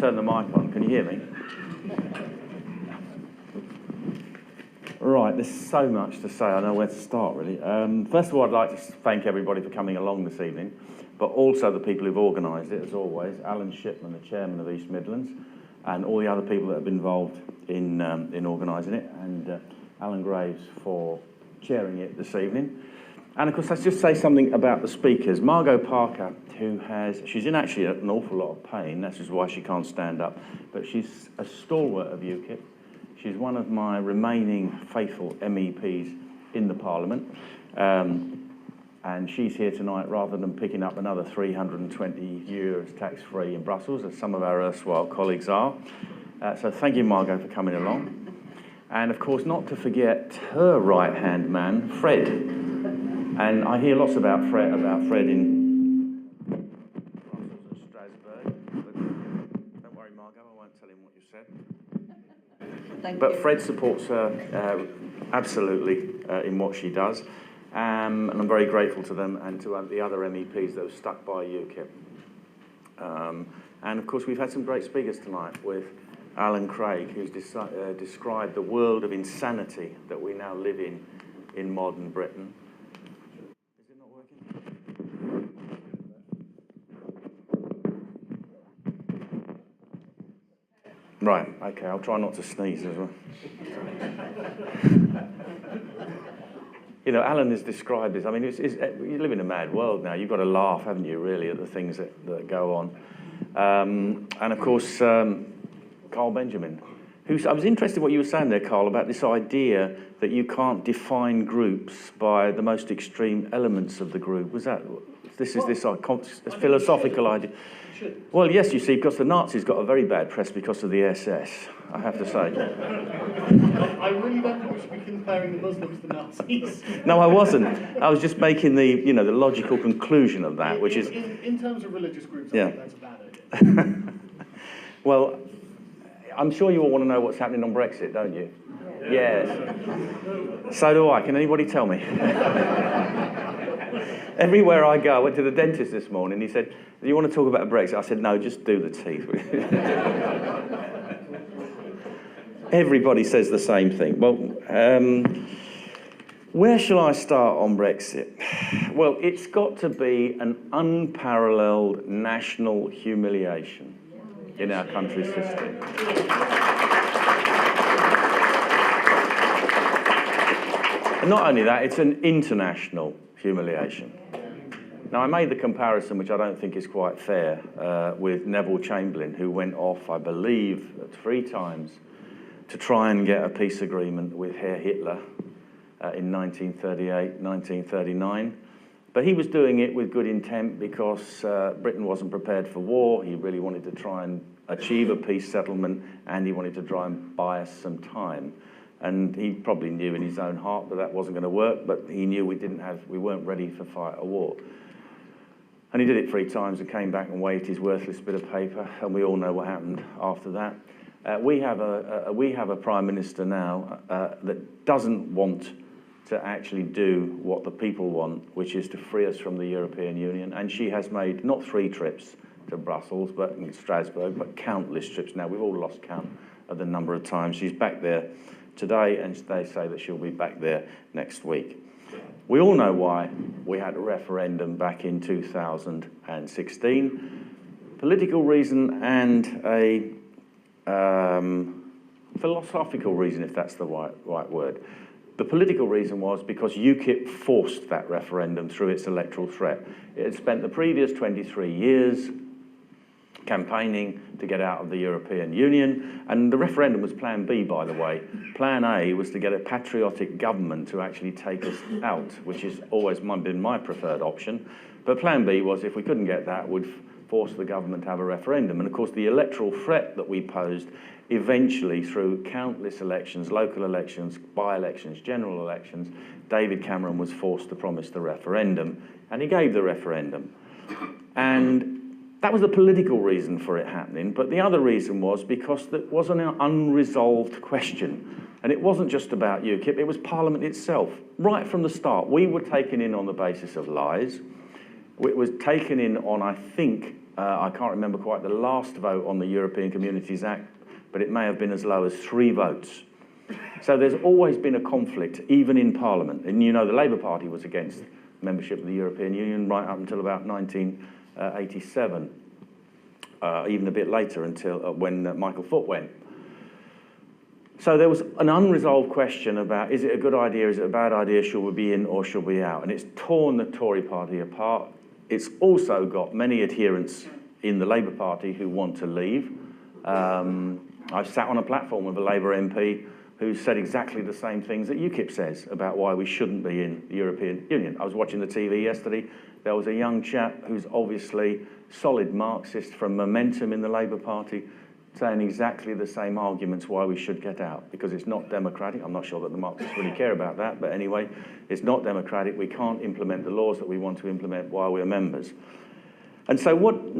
turn the mic on. Can you hear me? Right, there's so much to say. I don't know where to start, really. First of all, I'd like to thank everybody for coming along this evening, but also the people who've organised it, as always. Alan Shipman, the chairman of East Midlands, and all the other people that have been involved in organising it, and Alan Graves for chairing it this evening. And of course, let's just say something about the speakers. Margot Parker, she's in actually an awful lot of pain, that's just why she can't stand up, but she's a stalwart of UKIP. She's one of my remaining faithful MEPs in the Parliament, and she's here tonight rather than picking up another 320 euros tax-free in Brussels, as some of our erstwhile colleagues are. So thank you, Margot, for coming along. And of course, not to forget her right-hand man, Fred. And I hear lots about Fred in Brussels and Strasbourg. But don't worry, Margot, I won't tell him what you said. But Fred supports her absolutely in what she does, and I'm very grateful to them and to the other MEPs that have stuck by UKIP. And of course, we've had some great speakers tonight with Alan Craig, who's described the world of insanity that we now live in modern Britain. Is it not working? Right, okay, I'll try not to sneeze as well. You know, Alan has described this. I mean, you live in a mad world now. You've got to laugh, haven't you, really, at the things that go on. And of course, Carl Benjamin, I was interested in what you were saying there, Carl, about this idea that you can't define groups by the most extreme elements of the group. This philosophical idea? Well, yes, you see, because the Nazis got a very bad press because of the SS, I have to say. I really don't think we should be comparing the Muslims to Nazis. No, I wasn't. I was just making the logical conclusion of that, which is... In terms of religious groups, I think that's a bad idea. Well, I'm sure you all want to know what's happening on Brexit, don't you? Yes. So do I. Can anybody tell me? Everywhere I go, I went to the dentist this morning, he said, do you want to talk about Brexit? I said, no, just do the teeth. Everybody says the same thing. Well, where shall I start on Brexit? Well, it's got to be an unparalleled national humiliation in our country's history. And not only that, it's an international humiliation. Now, I made the comparison, which I don't think is quite fair, with Neville Chamberlain, who went off, I believe, 3 times to try and get a peace agreement with Herr Hitler in 1938, 1939. But he was doing it with good intent because Britain wasn't prepared for war. He really wanted to try and achieve a peace settlement, and he wanted to try and buy us some time. And he probably knew in his own heart that wasn't going to work, but he knew we weren't ready to fight a war. And he did it 3 times and came back and waved his worthless bit of paper, and we all know what happened after that. We have a Prime Minister now that doesn't want to actually do what the people want, which is to free us from the European Union. And she has made not 3 trips to Brussels, but in Strasbourg, but countless trips now. We've all lost count of the number of times. She's back there today, and they say that she'll be back there next week. We all know why we had a referendum back in 2016. Political reason and a philosophical reason, if that's the right word. The political reason was because UKIP forced that referendum through its electoral threat. It had spent the previous 23 years campaigning to get out of the European Union, and the referendum was Plan B, by the way. Plan A was to get a patriotic government to actually take us out, which has always been my preferred option. But Plan B was, if we couldn't get that, would force the government to have a referendum. And of course, the electoral threat that we posed eventually, through countless elections, local elections, by-elections, general elections, David Cameron was forced to promise the referendum, and he gave the referendum. And that was the political reason for it happening, but the other reason was because there was an unresolved question. And it wasn't just about UKIP, it was Parliament itself. Right from the start, we were taken in on the basis of lies. It was taken in on, I think, I can't remember quite the last vote on the European Communities Act, but it may have been as low as 3 votes. So there's always been a conflict, even in Parliament. And you know, the Labour Party was against membership of the European Union right up until about 1987, even a bit later, until when Michael Foot went. So there was an unresolved question about, is it a good idea, is it a bad idea, should we be in or should we be out? And it's torn the Tory party apart. It's also got many adherents in the Labour Party who want to leave. I've sat on a platform with a Labour MP who said exactly the same things that UKIP says about why we shouldn't be in the European Union. I was watching the TV yesterday. There was a young chap who's obviously solid Marxist from Momentum in the Labour Party saying exactly the same arguments why we should get out, because it's not democratic. I'm not sure that the Marxists really care about that, but anyway, it's not democratic. We can't implement the laws that we want to implement while we're members. And so what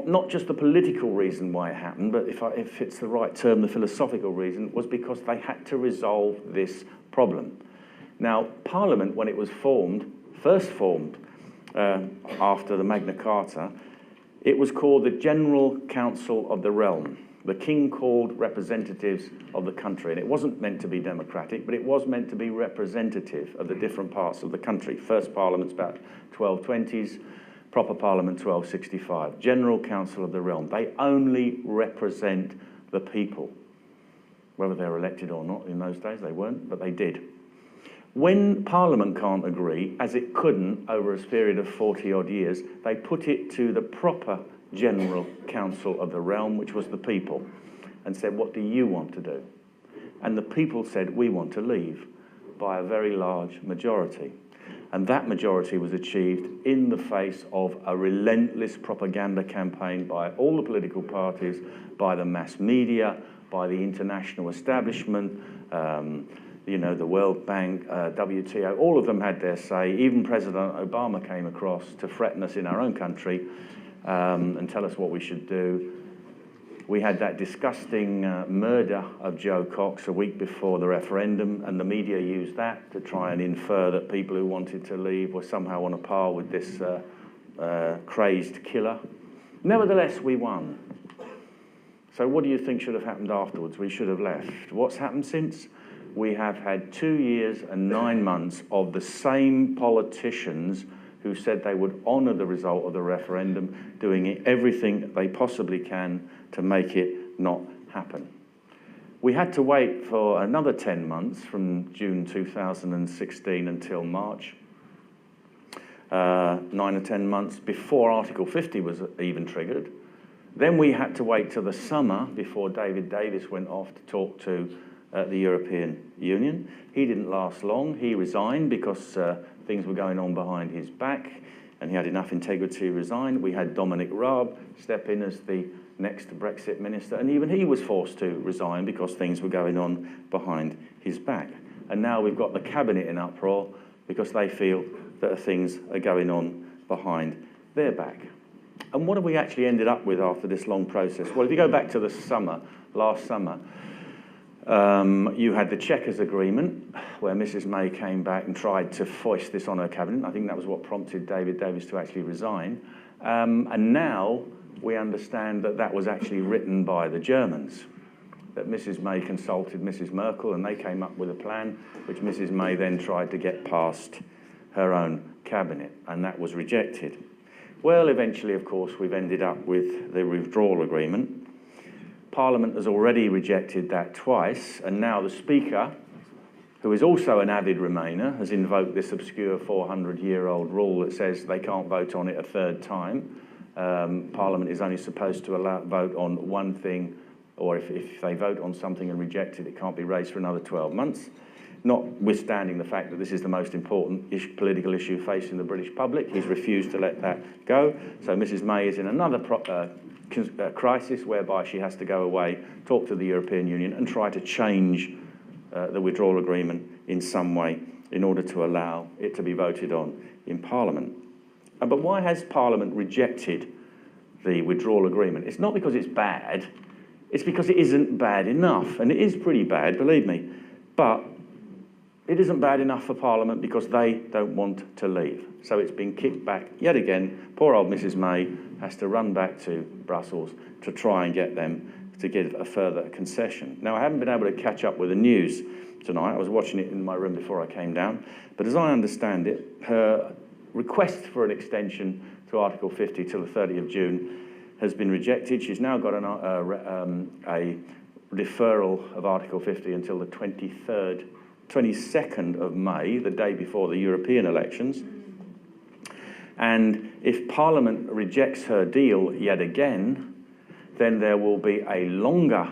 not just the political reason why it happened, but if it's the right term, the philosophical reason, was because they had to resolve this problem. Now, Parliament, when it was first formed after the Magna Carta, it was called the General Council of the Realm. The king called representatives of the country, and it wasn't meant to be democratic, but it was meant to be representative of the different parts of the country. First Parliament's about 1220s, proper Parliament 1265. General Council of the Realm. They only represent the people. Whether they're elected or not, in those days they weren't, but they did. When Parliament can't agree, as it couldn't over a period of 40-odd years, they put it to the proper General Council of the Realm, which was the people, and said, what do you want to do? And the people said, we want to leave, by a very large majority. And that majority was achieved in the face of a relentless propaganda campaign by all the political parties, by the mass media, by the international establishment, you know, the World Bank, WTO, all of them had their say. Even President Obama came across to threaten us in our own country and tell us what we should do. We had that disgusting murder of Joe Cox a week before the referendum, and the media used that to try and infer that people who wanted to leave were somehow on a par with this crazed killer. Nevertheless, we won. So what do you think should have happened afterwards? We should have left. What's happened since? We have had 2 years and 9 months of the same politicians who said they would honour the result of the referendum, doing everything they possibly can to make it not happen. We had to wait for another 10 months from June 2016 until March, 9 or 10 months before Article 50 was even triggered. Then we had to wait till the summer before David Davis went off to talk to the European Union. He didn't last long. He resigned because things were going on behind his back, and he had enough integrity to resign. We had Dominic Raab step in as the next Brexit minister, and even he was forced to resign because things were going on behind his back. And now we've got the cabinet in uproar because they feel that things are going on behind their back. And what have we actually ended up with after this long process? Well, if you go back to the summer, last summer, you had the Chequers Agreement, where Mrs May came back and tried to foist this on her cabinet. I think that was what prompted David Davis to actually resign. And now we understand that that was actually written by the Germans, that Mrs May consulted Mrs Merkel and they came up with a plan which Mrs May then tried to get past her own cabinet, and that was rejected. Well, eventually, of course, we've ended up with the withdrawal agreement. Parliament has already rejected that twice, and now the Speaker, who is also an avid Remainer, has invoked this obscure 400-year-old rule that says they can't vote on it a third time. Parliament is only supposed to vote on one thing, or if they vote on something and reject it, it can't be raised for another 12 months. Notwithstanding the fact that this is the most important political issue facing the British public, he's refused to let that go. So Mrs May is in another crisis whereby she has to go away, talk to the European Union and try to change the withdrawal agreement in some way in order to allow it to be voted on in Parliament. But why has Parliament rejected the withdrawal agreement? It's not because it's bad, it's because it isn't bad enough. And it is pretty bad, believe me. But it isn't bad enough for Parliament because they don't want to leave. So it's been kicked back yet again. Poor old Mrs May has to run back to Brussels to try and get them to give a further concession. Now, I haven't been able to catch up with the news tonight. I was watching it in my room before I came down. But as I understand it, her request for an extension to Article 50 till the 30th of June has been rejected. She's now got a deferral of Article 50 until the 22nd of May, the day before the European elections. And if Parliament rejects her deal yet again, then there will be a longer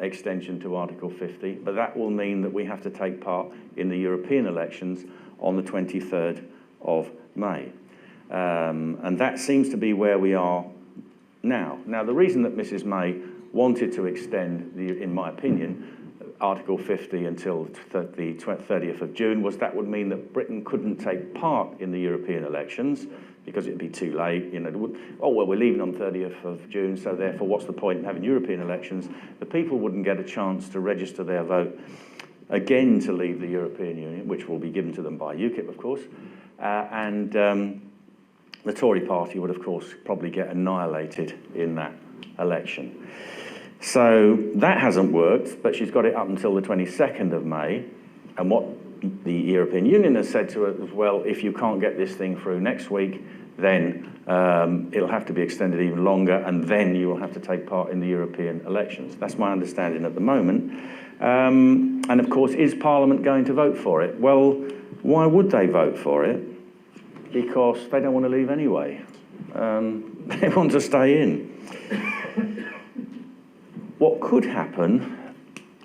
extension to Article 50, but that will mean that we have to take part in the European elections on the 23rd of May. And that seems to be where we are now. Now, the reason that Mrs May wanted to extend, in my opinion, Article 50 until the 30th of June was that would mean that Britain couldn't take part in the European elections because it'd be too late. You know, oh, well, we're leaving on 30th of June, so therefore what's the point in having European elections? The people wouldn't get a chance to register their vote again to leave the European Union, which will be given to them by UKIP, of course. The Tory party would, of course, probably get annihilated in that election. So that hasn't worked, but she's got it up until the 22nd of May. And what the European Union has said to her as well, if you can't get this thing through next week, then it'll have to be extended even longer, and then you will have to take part in the European elections. That's my understanding at the moment. And of course, is Parliament going to vote for it? Well, why would they vote for it? Because they don't want to leave anyway. They want to stay in. What could happen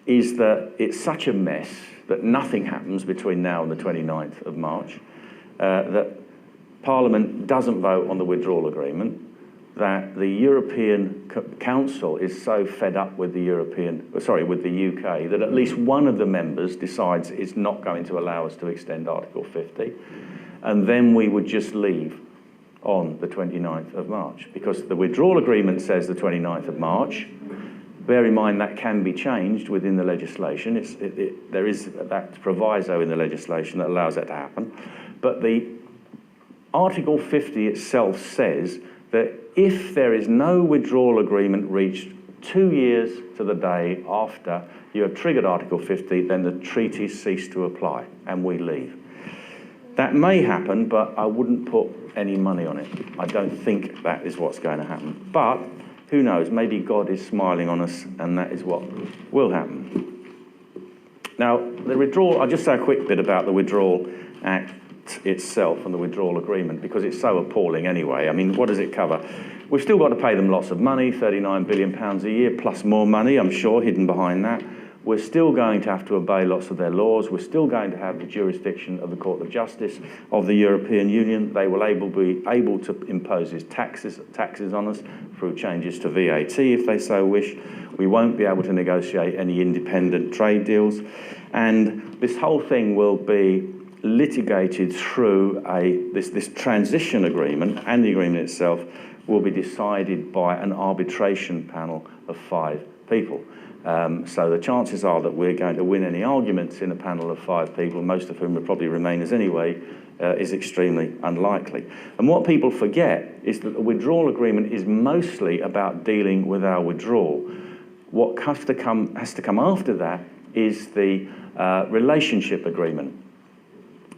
is that it's such a mess that nothing happens between now and the 29th of March, that Parliament doesn't vote on the withdrawal agreement, that the European Council is so fed up with the UK that at least one of the members decides it's not going to allow us to extend Article 50, and then we would just leave on the 29th of March, because the withdrawal agreement says the 29th of March. Bear in mind that can be changed within the legislation. There is that proviso in the legislation that allows that to happen. But the Article 50 itself says that if there is no withdrawal agreement reached 2 years to the day after you have triggered Article 50, then the treaties cease to apply and we leave. That may happen, but I wouldn't put any money on it. I don't think that is what's going to happen. But who knows, maybe God is smiling on us and that is what will happen. Now, the withdrawal, I'll just say a quick bit about the Withdrawal Act itself and the withdrawal agreement, because it's so appalling anyway. I mean, what does it cover? We've still got to pay them lots of money, £39 billion a year, plus more money, I'm sure, hidden behind that. We're still going to have to obey lots of their laws. We're still going to have the jurisdiction of the Court of Justice of the European Union. They will be able to impose taxes on us through changes to VAT if they so wish. We won't be able to negotiate any independent trade deals. And this whole thing will be litigated through this transition agreement, and the agreement itself will be decided by an arbitration panel of 5 people. So the chances are that we're going to win any arguments in a panel of 5 people, most of whom will probably Remainers anyway, is extremely unlikely. And what people forget is that the withdrawal agreement is mostly about dealing with our withdrawal. What has to come after that is the relationship agreement.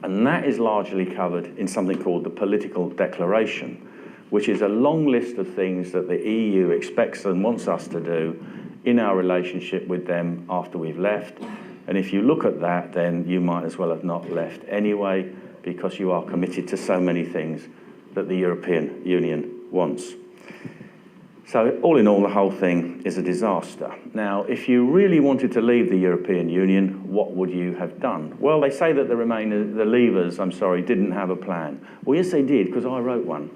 And that is largely covered in something called the Political Declaration, which is a long list of things that the EU expects and wants us to do in our relationship with them after we've left. And if you look at that, then you might as well have not left anyway, because you are committed to so many things that the European Union wants. So all in all, the whole thing is a disaster. Now, if you really wanted to leave the European Union, what would you have done? Well, they say that the leavers, didn't have a plan. Well, yes, they did, because I wrote one.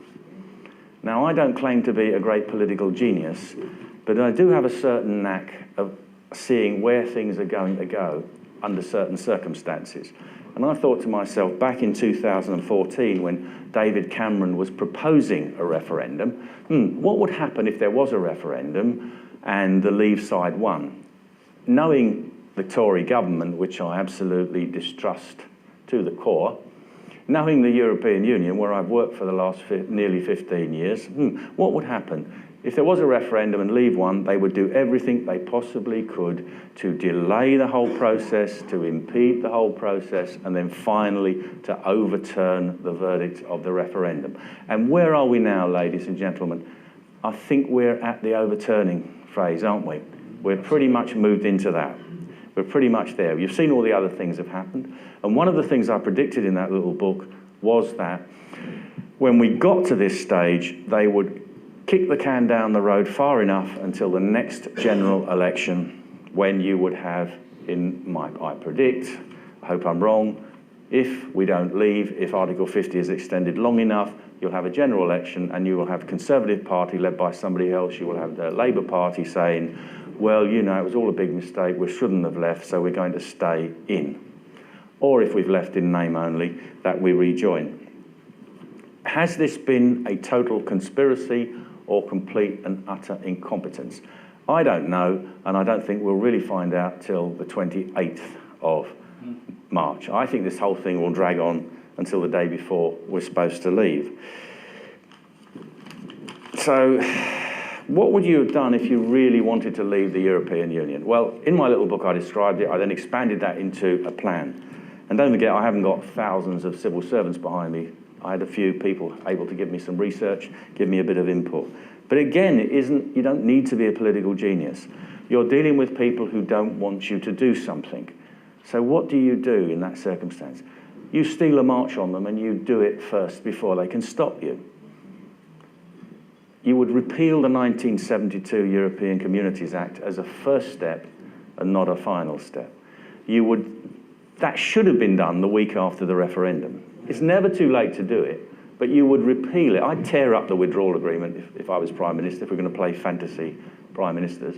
Now, I don't claim to be a great political genius, but I do have a certain knack of seeing where things are going to go under certain circumstances. And I thought to myself, back in 2014, when David Cameron was proposing a referendum, what would happen if there was a referendum and the Leave side won? Knowing the Tory government, which I absolutely distrust to the core, knowing the European Union, where I've worked for the last nearly 15 years, what would happen? If there was a referendum and Leave won, they would do everything they possibly could to delay the whole process, to impede the whole process, and then finally to overturn the verdict of the referendum. And where are we now, ladies and gentlemen? I think we're at the overturning phase, aren't we? We're pretty much moved into that. We're pretty much there. You've seen all the other things have happened. And one of the things I predicted in that little book was that when we got to this stage, they would kick the can down the road far enough until the next general election, when you would have, I predict, I hope I'm wrong, if we don't leave, if Article 50 is extended long enough, you'll have a general election and you will have a Conservative Party led by somebody else. You will have the Labour Party saying, well, you know, it was all a big mistake, we shouldn't have left, so we're going to stay in. Or if we've left in name only, that we rejoin. Has this been a total conspiracy or complete and utter incompetence? I don't know, and I don't think we'll really find out till the 28th of March. I think this whole thing will drag on until the day before we're supposed to leave. So, what would you have done if you really wanted to leave the European Union? Well, in my little book I described it. I then expanded that into a plan. And don't forget, I haven't got thousands of civil servants behind me. I had a few people able to give me some research, give me a bit of input. But again, you don't need to be a political genius. You're dealing with people who don't want you to do something. So what do you do in that circumstance? You steal a march on them and you do it first before they can stop you. You would repeal the 1972 European Communities Act as a first step and not a final step. That should have been done the week after the referendum. It's never too late to do it, but you would repeal it. I'd tear up the withdrawal agreement if I was Prime Minister, if we're going to play fantasy Prime Ministers.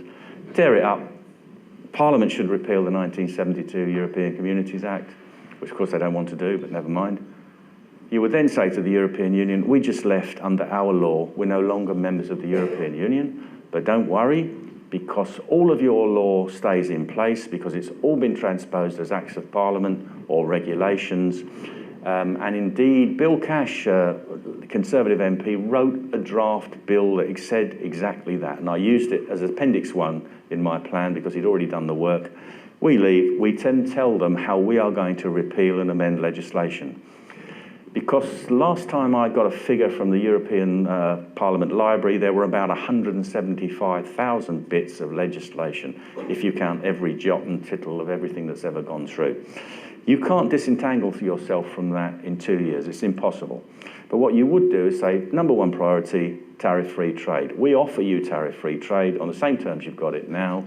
Tear it up. Parliament should repeal the 1972 European Communities Act, which of course they don't want to do, but never mind. You would then say to the European Union, we just left under our law, we're no longer members of the European Union, but don't worry, because all of your law stays in place, because it's all been transposed as acts of Parliament or regulations. And indeed, Bill Cash, the Conservative MP, wrote a draft bill that said exactly that. And I used it as Appendix 1 in my plan because he'd already done the work. We leave, we then tell them how we are going to repeal and amend legislation. Because last time I got a figure from the European Parliament Library, there were about 175,000 bits of legislation, if you count every jot and tittle of everything that's ever gone through. You can't disentangle yourself from that in 2 years. It's impossible. But what you would do is say, number one priority, tariff-free trade. We offer you tariff-free trade on the same terms you've got it now.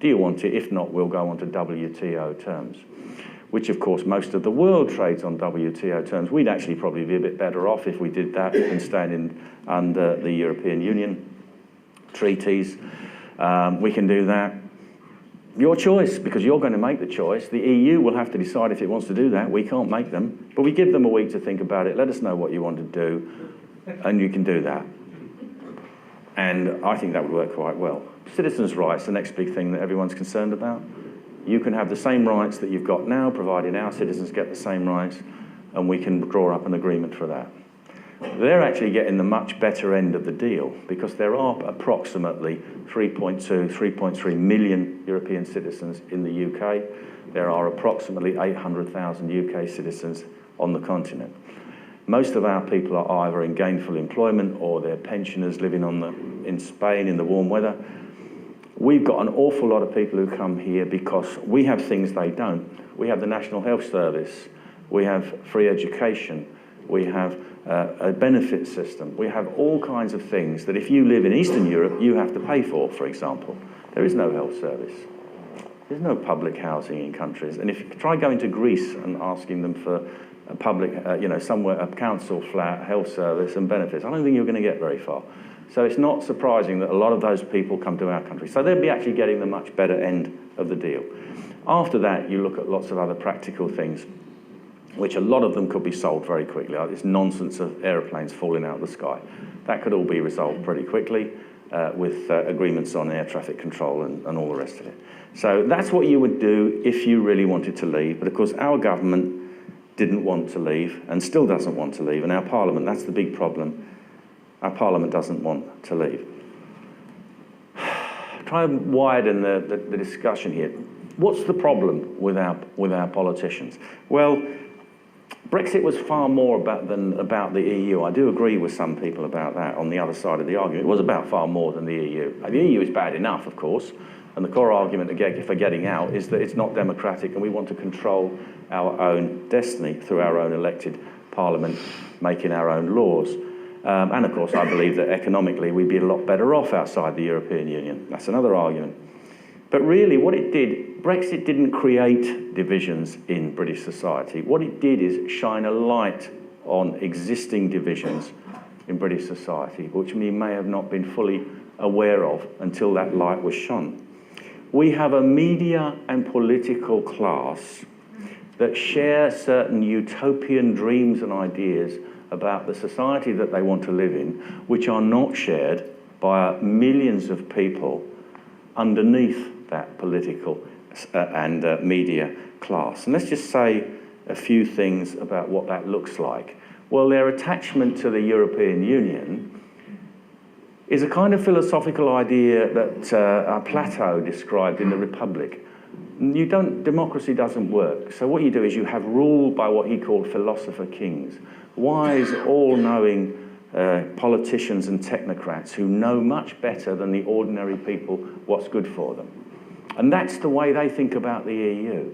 Do you want it? If not, we'll go on to WTO terms, which of course most of the world trades on WTO terms. We'd actually probably be a bit better off if we did that than standing under the European Union treaties. We can do that. Your choice, because you're going to make the choice. The EU will have to decide if it wants to do that. We can't make them. But we give them a week to think about it. Let us know what you want to do, and you can do that. And I think that would work quite well. Citizens' rights, the next big thing that everyone's concerned about. You can have the same rights that you've got now, providing our citizens get the same rights, and we can draw up an agreement for that. They're actually getting the much better end of the deal because there are approximately 3.2, 3.3 million European citizens in the UK. There are approximately 800,000 UK citizens on the continent. Most of our people are either in gainful employment or they're pensioners living in Spain in the warm weather. We've got an awful lot of people who come here because we have things they don't. We have the National Health Service, we have free education, we have a benefit system. We have all kinds of things that if you live in Eastern Europe, you have to pay for example. There is no health service. There's no public housing in countries. And if you try going to Greece and asking them for a public, somewhere, a council flat, health service and benefits, I don't think you're going to get very far. So it's not surprising that a lot of those people come to our country. So they'll be actually getting the much better end of the deal. After that, you look at lots of other practical things, which a lot of them could be solved very quickly, like this nonsense of aeroplanes falling out of the sky. That could all be resolved pretty quickly. with agreements on air traffic control and all the rest of it. So that's what you would do if you really wanted to leave. But of course, our government didn't want to leave and still doesn't want to leave. And our Parliament, that's the big problem. Our Parliament doesn't want to leave. Try and widen the discussion here. What's the problem with our politicians? Well, Brexit was far more than about the EU. I do agree with some people about that on the other side of the argument. It was about far more than the EU. The EU is bad enough, of course, and the core argument for getting out is that it's not democratic and we want to control our own destiny through our own elected parliament, making our own laws. And of course, I believe that economically we'd be a lot better off outside the European Union. That's another argument. But really, what it did, Brexit didn't create divisions in British society. What it did is shine a light on existing divisions in British society, which we may have not been fully aware of until that light was shone. We have a media and political class that share certain utopian dreams and ideas about the society that they want to live in, which are not shared by millions of people underneath that political and media class. And let's just say a few things about what that looks like. Well, their attachment to the European Union is a kind of philosophical idea that Plato described in the Republic. Democracy doesn't work. So what you do is you have rule by what he called philosopher kings, wise, all-knowing politicians and technocrats who know much better than the ordinary people what's good for them. And that's the way they think about the EU.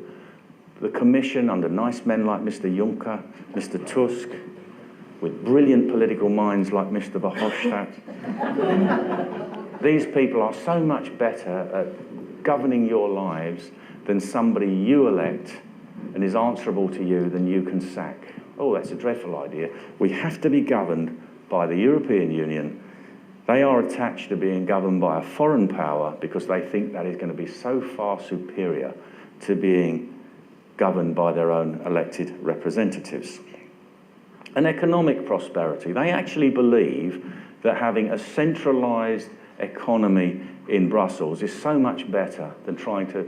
The Commission, under nice men like Mr. Juncker, Mr. Tusk, with brilliant political minds like Mr. Verhofstadt. These people are so much better at governing your lives than somebody you elect and is answerable to you than you can sack. Oh, that's a dreadful idea. We have to be governed by the European Union. They are attached to being governed by a foreign power because they think that is going to be so far superior to being governed by their own elected representatives. And economic prosperity. They actually believe that having a centralised economy in Brussels is so much better than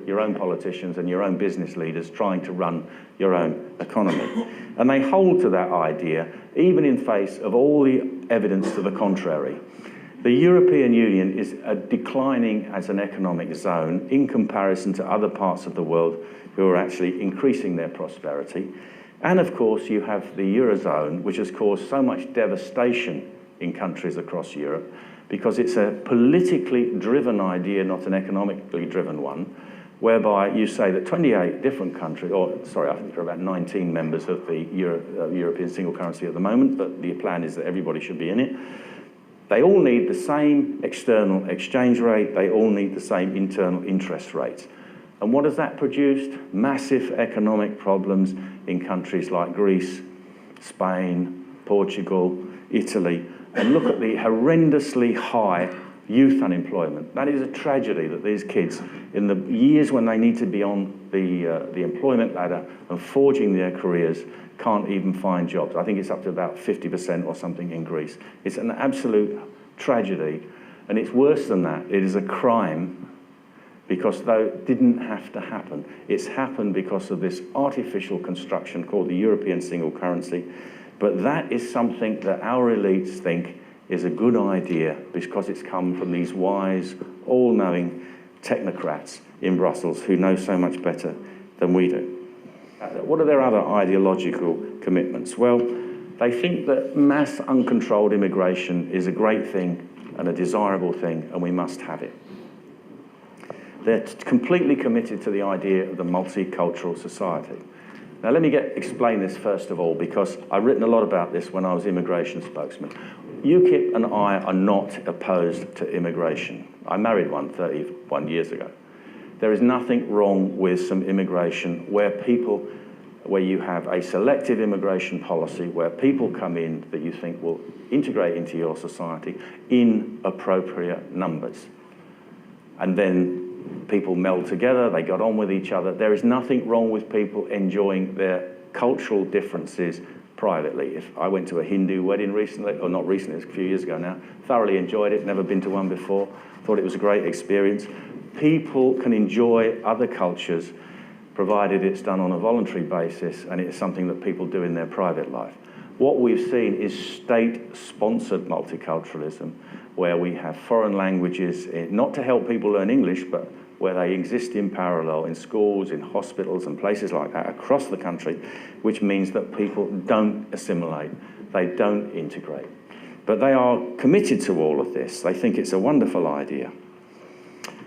your own politicians and your own business leaders trying to run your own economy. And they hold to that idea, even in face of all the evidence to the contrary. The European Union is declining as an economic zone in comparison to other parts of the world who are actually increasing their prosperity. And of course, you have the Eurozone, which has caused so much devastation in countries across Europe because it's a politically driven idea, not an economically driven one, whereby you say that 28 different countries, I think there are about 19 members of the European single currency at the moment, but the plan is that everybody should be in it. They all need the same external exchange rate. They all need the same internal interest rates. And what has that produced? Massive economic problems in countries like Greece, Spain, Portugal, Italy. And look at the horrendously high youth unemployment. That is a tragedy that these kids, in the years when they need to be on the employment ladder and forging their careers, can't even find jobs. I think it's up to about 50% or something in Greece. It's an absolute tragedy, and it's worse than that. It is a crime because though it didn't have to happen, it's happened because of this artificial construction called the European single currency. But that is something that our elites think is a good idea because it's come from these wise, all-knowing technocrats in Brussels who know so much better than we do. What are their other ideological commitments? Well, they think that mass uncontrolled immigration is a great thing and a desirable thing, and we must have it. They're completely committed to the idea of the multicultural society. Now, let me explain this first of all, because I've written a lot about this when I was immigration spokesman. UKIP and I are not opposed to immigration. I married one 31 years ago. There is nothing wrong with some immigration where you have a selective immigration policy where people come in that you think will integrate into your society in appropriate numbers. And then people meld together, they get on with each other. There is nothing wrong with people enjoying their cultural differences privately. If I went to a Hindu wedding recently, or not recently, it was a few years ago now, thoroughly enjoyed it, never been to one before, thought it was a great experience. People can enjoy other cultures provided it's done on a voluntary basis and it's something that people do in their private life. What we've seen is state-sponsored multiculturalism, where we have foreign languages, not to help people learn English, but where they exist in parallel in schools, in hospitals and places like that across the country, which means that people don't assimilate, they don't integrate. But they are committed to all of this. They think it's a wonderful idea.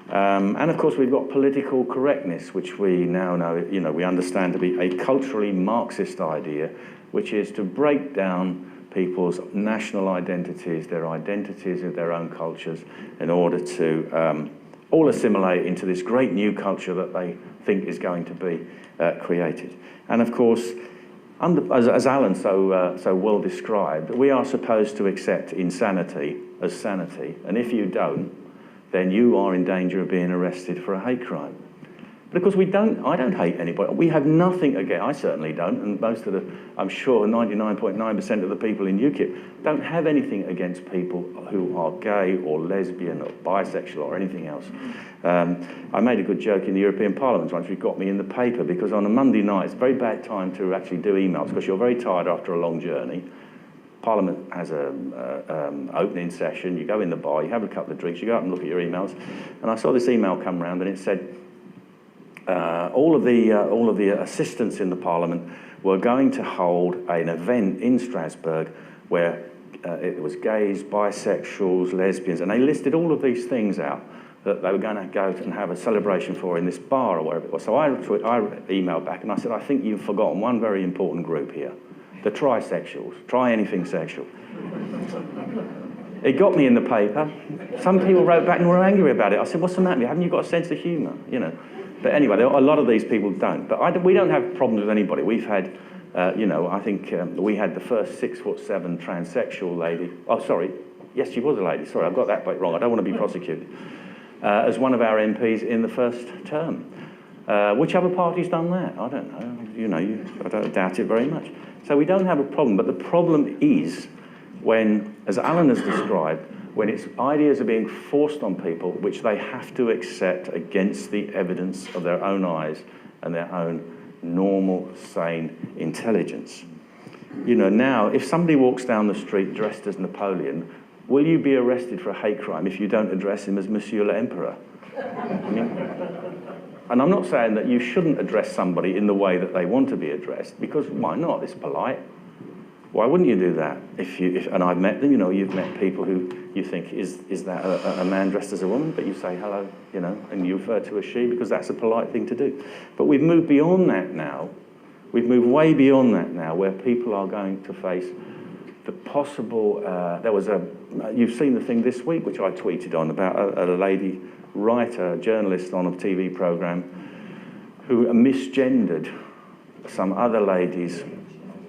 And of course, we've got political correctness, which we now know, we understand to be a culturally Marxist idea, which is to break down people's national identities, their identities of their own cultures, in order to all assimilate into this great new culture that they think is going to be created. And of course, as Alan so well described, we are supposed to accept insanity as sanity, and if you don't, then you are in danger of being arrested for a hate crime. But of course I don't hate anybody. We have nothing against, I certainly don't, and most of I'm sure 99.9% of the people in UKIP don't have anything against people who are gay or lesbian or bisexual or anything else. I made a good joke in the European Parliament once, which got me in the paper, because on a Monday night, it's a very bad time to actually do emails, because you're very tired after a long journey. Parliament has an opening session, you go in the bar, you have a couple of drinks, you go up and look at your emails, and I saw this email come round and it said, all of the assistants in the Parliament were going to hold an event in Strasbourg where it was gays, bisexuals, lesbians, and they listed all of these things out that they were going to go and have a celebration for in this bar or wherever it was. So I emailed back and I said, I think you've forgotten one very important group here. The trisexuals, try anything sexual. It got me in the paper. Some people wrote back and were angry about it. I said, what's the matter? Haven't you got a sense of humour? But anyway, a lot of these people don't. But we don't have problems with anybody. We've had, I think we had the first 6'7" transsexual lady. Oh, sorry. Yes, she was a lady. Sorry, I've got that bit wrong. I don't want to be prosecuted. As one of our MPs in the first term. Which other party's done that? I don't know. I don't doubt it very much. So we don't have a problem, but the problem is when, as Alan has described, when its ideas are being forced on people which they have to accept against the evidence of their own eyes and their own normal, sane intelligence. Now, if somebody walks down the street dressed as Napoleon, will you be arrested for a hate crime if you don't address him as Monsieur l'Empereur? And I'm not saying that you shouldn't address somebody in the way that they want to be addressed, because why not? It's polite. Why wouldn't you do that? And I've met them, you've met people who you think, is that a man dressed as a woman? But you say hello, and you refer to a she because that's a polite thing to do. But we've moved beyond that now. We've moved way beyond that now, where people are going to face the possible, you've seen the thing this week, which I tweeted on, about a lady writer, journalist on a TV programme who misgendered some other lady's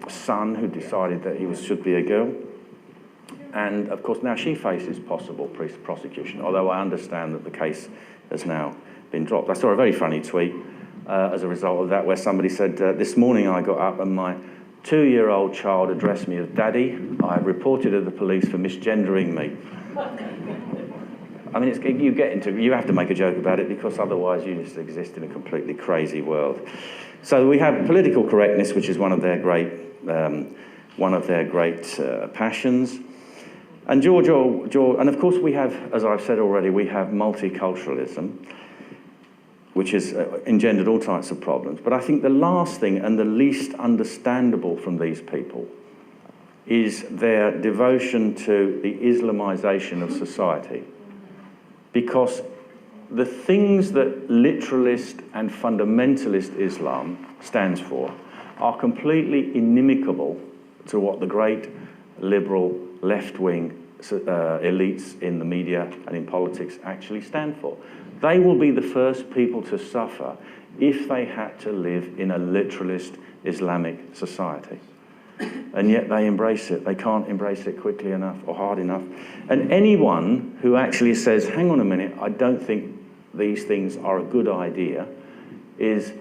son who decided that he should be a girl. And of course now she faces possible prosecution, although I understand that the case has now been dropped. I saw a very funny tweet as a result of that, where somebody said, this morning I got up and my 2-year-old child addressed me as Daddy. I reported to the police for misgendering me. I mean, you have to make a joke about it, because otherwise you just exist in a completely crazy world. So we have political correctness, which is one of their great passions. And George, and of course we have, as I've said already, we have multiculturalism, which has engendered all types of problems. But I think the last thing and the least understandable from these people is their devotion to the Islamisation of society. Because the things that literalist and fundamentalist Islam stands for are completely inimical to what the great liberal left-wing elites in the media and in politics actually stand for. They will be the first people to suffer if they had to live in a literalist Islamic society. And yet they embrace it. They can't embrace it quickly enough or hard enough. And anyone who actually says, hang on a minute, I don't think these things are a good idea, is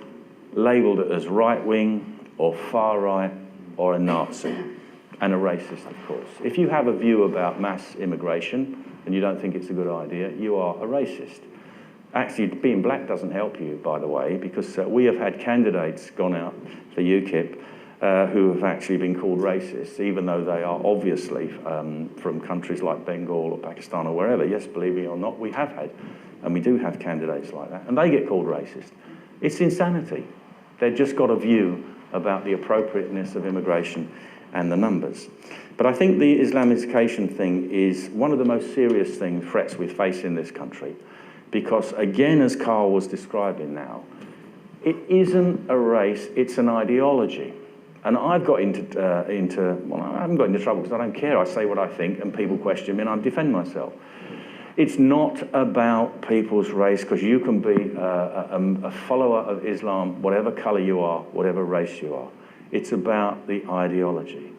labelled as right-wing or far-right or a Nazi, and a racist, of course. If you have a view about mass immigration and you don't think it's a good idea, you are a racist. Actually, being black doesn't help you, by the way, because we have had candidates gone out for UKIP who have actually been called racists, even though they are obviously from countries like Bengal or Pakistan or wherever. Yes, believe it or not, we have had, and we do have candidates like that, and they get called racist. It's insanity. They've just got a view about the appropriateness of immigration and the numbers. But I think the Islamification thing is one of the most serious threats we face in this country, because again, as Carl was describing now, it isn't a race, it's an ideology. And I've got well, I haven't got into trouble because I don't care. I say what I think and people question me and I defend myself. It's not about people's race, because you can be a follower of Islam, whatever colour you are, whatever race you are. It's about the ideology.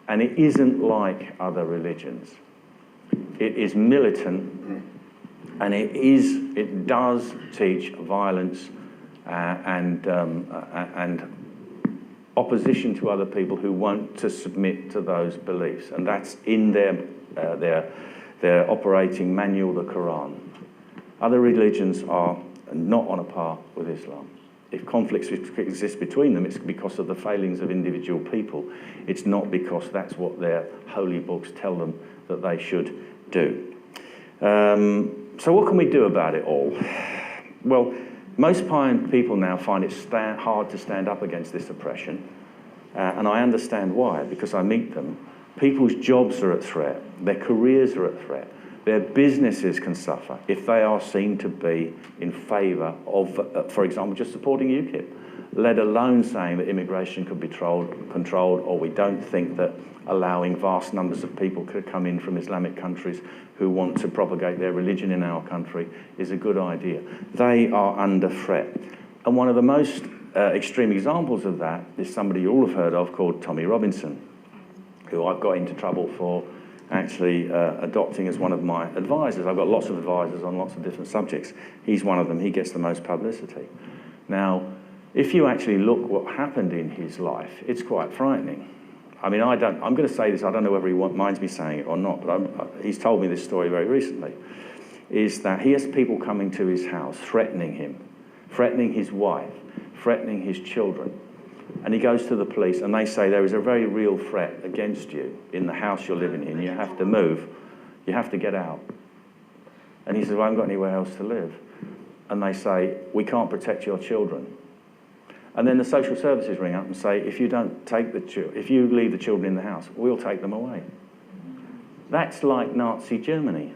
And it isn't like other religions. It is militant, and it does teach violence and opposition to other people who want to submit to those beliefs, and that's in their operating manual, the Quran. Other religions are not on a par with Islam. If conflicts exist between them, it's because of the failings of individual people. It's not because that's what their holy books tell them that they should do. So what can we do about it all? Well, most people now find it hard to stand up against this oppression, and I understand why, because I meet them. People's jobs are at threat, their careers are at threat, their businesses can suffer if they are seen to be in favour of, for example, just supporting UKIP, let alone saying that immigration could be controlled, or we don't think that allowing vast numbers of people could come in from Islamic countries who want to propagate their religion in our country is a good idea. They are under threat. And one of the most extreme examples of that is somebody you all have heard of called Tommy Robinson, who I've got into trouble for actually adopting as one of my advisors. I've got lots of advisors on lots of different subjects. He's one of them. He gets the most publicity. Now, if you actually look what happened in his life, it's quite frightening. I mean, I'm going to say this, I don't know whether he minds me saying it or not, but he's told me this story very recently, is that he has people coming to his house, threatening him, threatening his wife, threatening his children. And he goes to the police and they say there is a very real threat against you in the house you're living in. You have to move. You have to get out. And he says, well, I haven't got anywhere else to live. And they say, we can't protect your children. And then the social services ring up and say, if you leave the children in the house, we'll take them away. That's like Nazi Germany.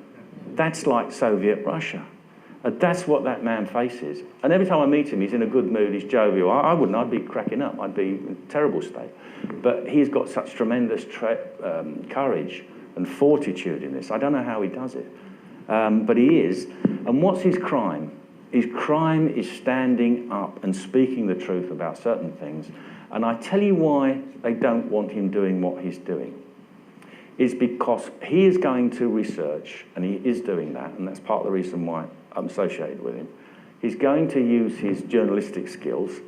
That's like Soviet Russia. That's what that man faces. And every time I meet him, he's in a good mood, he's jovial. I wouldn't, I'd be cracking up, I'd be in a terrible state. But he's got such tremendous courage and fortitude in this. I don't know how he does it, but he is. And what's his crime? His crime is standing up and speaking the truth about certain things. And I tell you why they don't want him doing what he's doing. It's because he is going to research, and he is doing that, and that's part of the reason why I'm associated with him. He's going to use his journalistic skills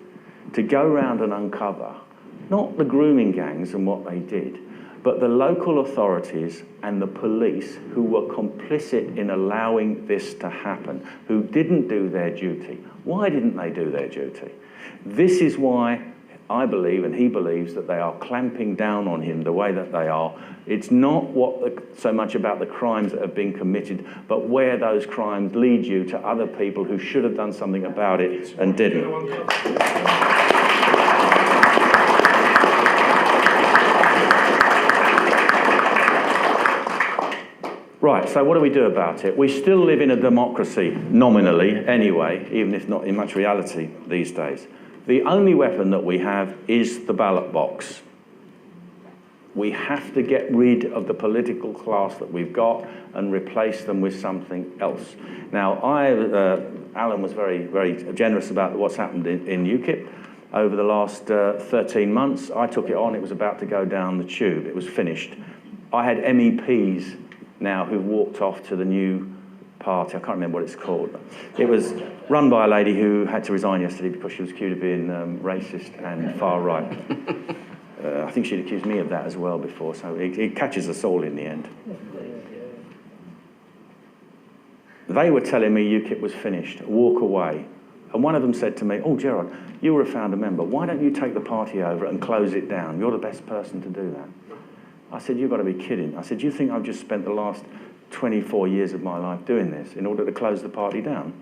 to go around and uncover not the grooming gangs and what they did, but the local authorities and the police who were complicit in allowing this to happen, who didn't do their duty. Why didn't they do their duty? This is why I believe, and he believes, that they are clamping down on him the way that they are. It's not so much about the crimes that have been committed, but where those crimes lead you to other people who should have done something about it and didn't. Right, so what do we do about it? We still live in a democracy, nominally, anyway, even if not in much reality these days. The only weapon that we have is the ballot box. We have to get rid of the political class that we've got and replace them with something else. Now, Alan was very, very generous about what's happened in UKIP over the last 13 months. I took it on, it was about to go down the tube, it was finished. I had MEPs now who walked off to the new party, I can't remember what it's called. It was run by a lady who had to resign yesterday because she was accused of being racist and far right. I think she'd accused me of that as well before, so it catches us all in the end. They were telling me UKIP was finished, walk away. And one of them said to me, "Oh, Gerard, you were a founder member. Why don't you take the party over and close it down? You're the best person to do that." I said, "You've got to be kidding." I said, "You think I've just spent the last 24 years of my life doing this in order to close the party down?"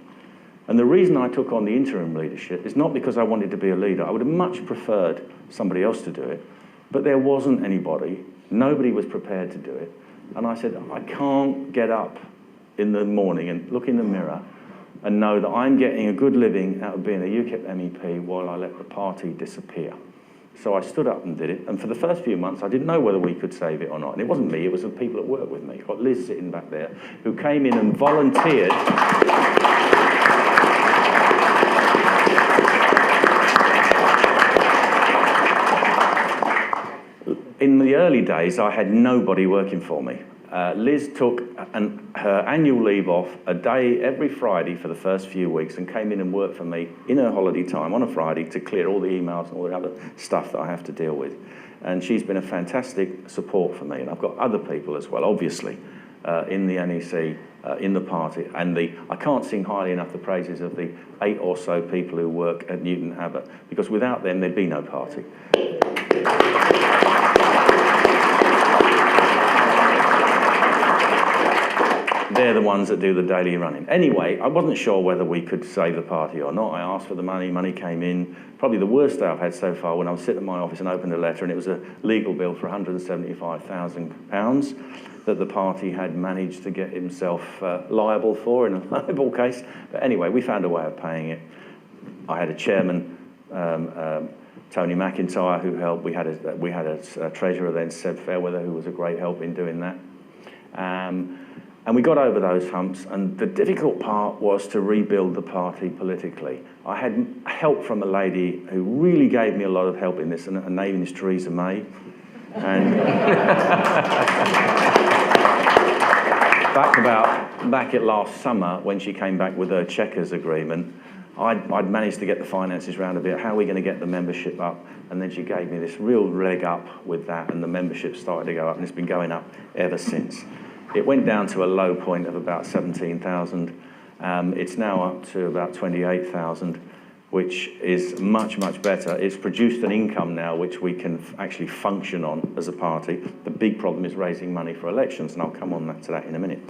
And the reason I took on the interim leadership is not because I wanted to be a leader. I would have much preferred somebody else to do it, but there wasn't anybody. Nobody was prepared to do it. And I said, I can't get up in the morning and look in the mirror and know that I'm getting a good living out of being a UKIP MEP while I let the party disappear. So I stood up and did it, and for the first few months I didn't know whether we could save it or not. And it wasn't me, it was the people that work with me. I've got Liz sitting back there, who came in and volunteered. In the early days, I had nobody working for me. Liz took her annual leave off a day every Friday for the first few weeks and came in and worked for me in her holiday time on a Friday to clear all the emails and all the other stuff that I have to deal with. And she's been a fantastic support for me. And I've got other people as well, obviously, in the NEC, in the party. And I can't sing highly enough the praises of the 8 or so people who work at Newton Abbot, because without them, there'd be no party. They're the ones that do the daily running. Anyway, I wasn't sure whether we could save the party or not. I asked for the money came in. Probably the worst day I've had so far, when I was sitting in my office and opened a letter, and it was a legal bill for £175,000 that the party had managed to get himself liable for in a libel case. But anyway, we found a way of paying it. I had a chairman, Tony McIntyre, who helped. We had a treasurer then, Seb Fairweather, who was a great help in doing that. And we got over those humps, and the difficult part was to rebuild the party politically. I had help from a lady who really gave me a lot of help in this, and her name is Theresa May. And back at last summer, when she came back with her Chequers agreement, I'd managed to get the finances round a bit. How are we going to get the membership up? And then she gave me this real leg up with that, and the membership started to go up, and it's been going up ever since. It went down to a low point of about 17,000. It's now up to about 28,000, which is much, much better. It's produced an income now which we can actually function on as a party. The big problem is raising money for elections, and I'll come on to that in a minute.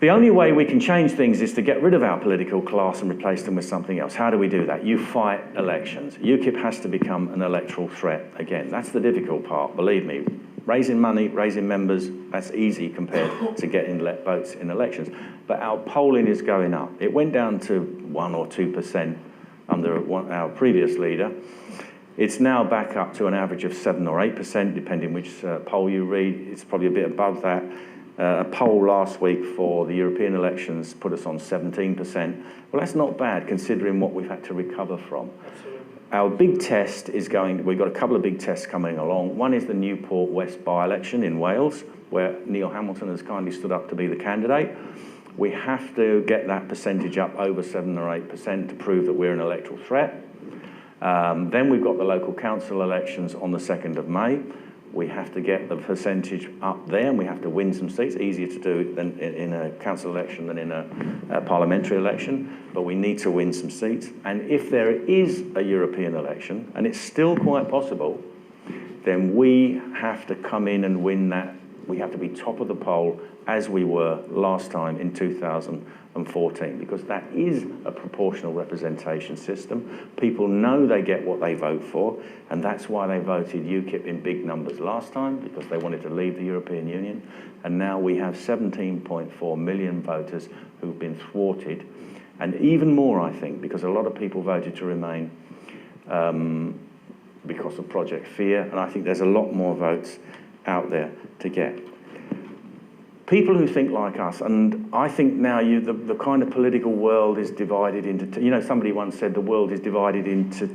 The only way we can change things is to get rid of our political class and replace them with something else. How do we do that? You fight elections. UKIP has to become an electoral threat again. That's the difficult part, believe me. Raising money, raising members, that's easy compared to getting votes in elections. But our polling is going up. It went down to 1 or 2% under our previous leader. It's now back up to an average of 7 or 8%, depending which poll you read. It's probably a bit above that. A poll last week for the European elections put us on 17%. Well, that's not bad considering what we've had to recover from. Absolutely. Our big test is we've got a couple of big tests coming along. One is the Newport West by-election in Wales, where Neil Hamilton has kindly stood up to be the candidate. We have to get that percentage up over 7 or 8% to prove that we're an electoral threat. Then we've got the local council elections on the 2nd of May. We have to get the percentage up there, and we have to win some seats. Easier to do than in a council election than in a parliamentary election, but we need to win some seats. And if there is a European election, and it's still quite possible, then we have to come in and win that. We have to be top of the poll, as we were last time in 2014, because that is a proportional representation system. People know they get what they vote for, and that's why they voted UKIP in big numbers last time, because they wanted to leave the European Union. And now we have 17.4 million voters who've been thwarted, and even more, I think, because a lot of people voted to remain because of Project Fear, and I think there's a lot more votes out there to get. People who think like us, and I think now the kind of political world is divided into, somebody once said the world is divided into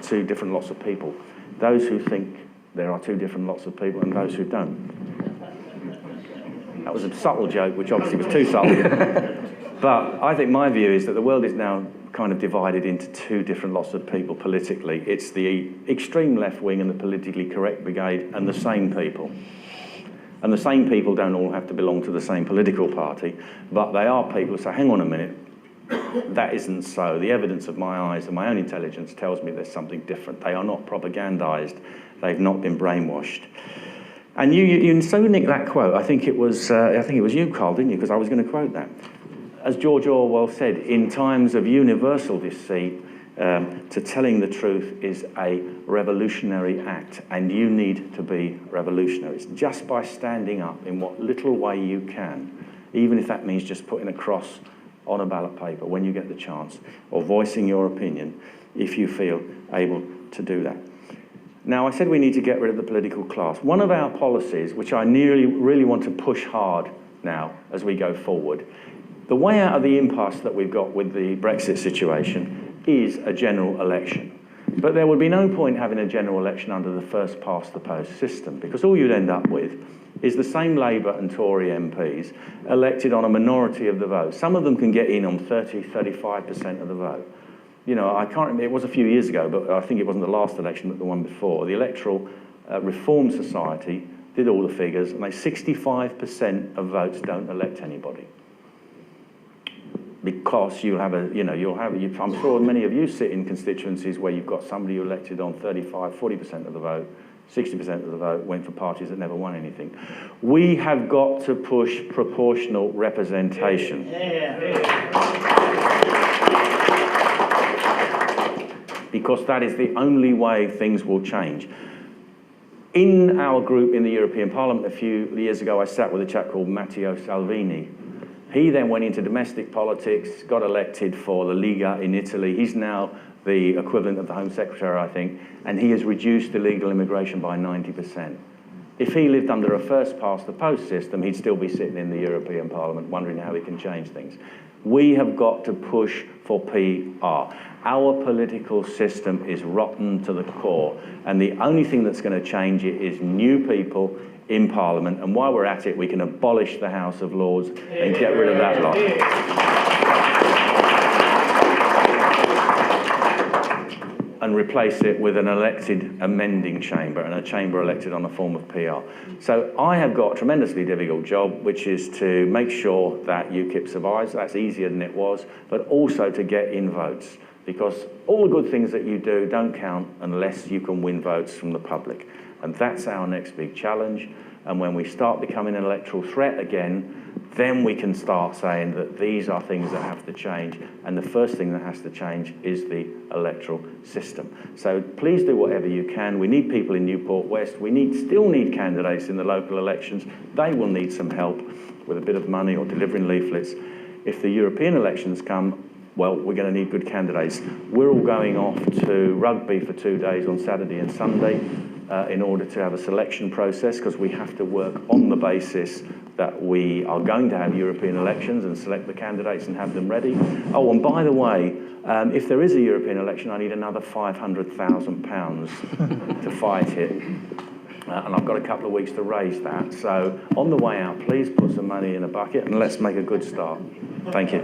2 different lots of people. Those who think there are 2 different lots of people and those who don't. That was a subtle joke, which obviously was too subtle. But I think my view is that the world is now kind of divided into two different lots of people politically. It's the extreme left wing and the politically correct brigade, and the same people. And the same people don't all have to belong to the same political party, but they are people who say, hang on a minute, that isn't so. The evidence of my eyes and my own intelligence tells me there's something different. They are not propagandized. They've not been brainwashed. And you so nicked that quote. I think it was you, Carl, didn't you? Because I was going to quote that. As George Orwell said, in times of universal deceit, to telling the truth is a revolutionary act, and you need to be revolutionaries. Just by standing up in what little way you can, even if that means just putting a cross on a ballot paper when you get the chance, or voicing your opinion if you feel able to do that. Now, I said we need to get rid of the political class. One of our policies, which I really want to push hard now as we go forward, the way out of the impasse that we've got with the Brexit situation is a general election. But there would be no point having a general election under the first past the post system, because all you'd end up with is the same Labour and Tory MPs elected on a minority of the vote. Some of them can get in on 35% of the vote. You know, I can't remember, it was a few years ago, but I think it wasn't the last election, but the one before. The Electoral Reform Society did all the figures, and 65% of votes don't elect anybody. Because I'm sure many of you sit in constituencies where you've got somebody who elected on 40% of the vote, 60% of the vote went for parties that never won anything. We have got to push proportional representation. Because that is the only way things will change. In our group in the European Parliament a few years ago, I sat with a chap called Matteo Salvini. He then went into domestic politics, got elected for the Liga in Italy. He's now the equivalent of the Home Secretary, I think, and he has reduced illegal immigration by 90%. If he lived under a first-past-the-post system, he'd still be sitting in the European Parliament wondering how he can change things. We have got to push for PR. Our political system is rotten to the core, and the only thing that's going to change it is new people in Parliament, and while we're at it, we can abolish the House of Lords and get rid of that lot. And replace it with an elected amending chamber, and a chamber elected on a form of PR. So I have got a tremendously difficult job, which is to make sure that UKIP survives. That's easier than it was, but also to get in votes, because all the good things that you do don't count unless you can win votes from the public. And that's our next big challenge. And when we start becoming an electoral threat again, then we can start saying that these are things that have to change. And the first thing that has to change is the electoral system. So please do whatever you can. We need people in Newport West. We still need candidates in the local elections. They will need some help with a bit of money or delivering leaflets. If the European elections come, well, we're going to need good candidates. We're all going off to rugby for 2 days on Saturday and Sunday in order to have a selection process, because we have to work on the basis that we are going to have European elections and select the candidates and have them ready. Oh, and by the way, if there is a European election, I need another £500,000 to fight it. And I've got a couple of weeks to raise that. So on the way out, please put some money in a bucket and let's make a good start. Thank you.